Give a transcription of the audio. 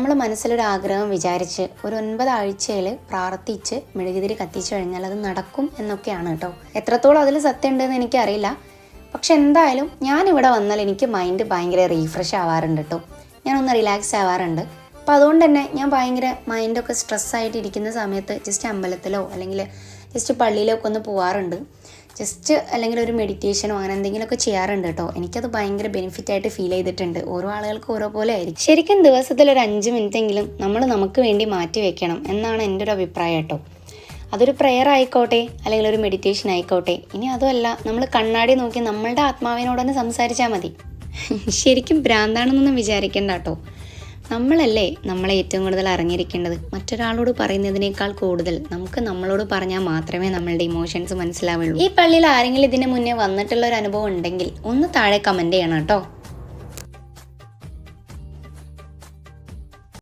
നമ്മൾ മനസ്സിലൊരു ആഗ്രഹം വിചാരിച്ച് ഒരു 9 ആഴ്ചയിൽ പ്രാർത്ഥിച്ച് മെഴുകുതിരി കത്തിച്ചു കഴിഞ്ഞാൽ അത് നടക്കും എന്നൊക്കെയാണ് കേട്ടോ. എത്രത്തോളം അതിൽ സത്യം ഉണ്ടെന്ന് എനിക്കറിയില്ല. പക്ഷെ എന്തായാലും ഞാനിവിടെ വന്നാൽ എനിക്ക് മൈൻഡ് ഭയങ്കര റീഫ്രഷ് ആവാറുണ്ട് കേട്ടോ. ഞാനൊന്ന് റിലാക്സ് ആവാറുണ്ട്. അപ്പോൾ അതുകൊണ്ട് തന്നെ ഞാൻ ഭയങ്കര മൈൻഡൊക്കെ സ്ട്രെസ്സായിട്ട് ഇരിക്കുന്ന സമയത്ത് ജസ്റ്റ് അമ്പലത്തിലോ അല്ലെങ്കിൽ ജസ്റ്റ് പള്ളിയിലൊക്കെ ഒന്ന് പോവാറുണ്ട്. ജസ്റ്റ് അല്ലെങ്കിൽ ഒരു മെഡിറ്റേഷനോ അങ്ങനെ എന്തെങ്കിലുമൊക്കെ ചെയ്യാറുണ്ട് കേട്ടോ. എനിക്കത് ഭയങ്കര ബെനിഫിറ്റായിട്ട് ഫീൽ ചെയ്തിട്ടുണ്ട്. ഓരോ ആളുകൾക്ക് ഓരോ പോലെ ആയിരിക്കും. ശരിക്കും ദിവസത്തിൽ ഒരു 5 മിനിറ്റെങ്കിലും നമ്മൾ നമുക്ക് വേണ്ടി മാറ്റി വെക്കണം എന്നാണ് എൻ്റെ ഒരു അഭിപ്രായം കേട്ടോ. അതൊരു പ്രെയർ ആയിക്കോട്ടെ അല്ലെങ്കിൽ ഒരു മെഡിറ്റേഷൻ ആയിക്കോട്ടെ. ഇനി അതുമല്ല, നമ്മൾ കണ്ണാടി നോക്കി നമ്മളുടെ ആത്മാവിനോടൊന്ന് സംസാരിച്ചാൽ മതി. ശരിക്കും ഭ്രാന്താണെന്നൊന്നും വിചാരിക്കേണ്ട കേട്ടോ. നമ്മളല്ലേ നമ്മളെ ഏറ്റവും കൂടുതൽ അറിഞ്ഞിരിക്കേണ്ടത്. മറ്റൊരാളോട് പറയുന്നതിനേക്കാൾ കൂടുതൽ നമുക്ക് നമ്മളോട് പറഞ്ഞാൽ മാത്രമേ നമ്മളുടെ ഇമോഷൻസ് മനസ്സിലാവുള്ളൂ. ഈ പള്ളിയിൽ ആരെങ്കിലും ഇതിന് മുന്നേ വന്നിട്ടുള്ള ഒരു അനുഭവം ഉണ്ടെങ്കിൽ ഒന്ന് താഴെ കമൻറ്റ് ചെയ്യണം കേട്ടോ.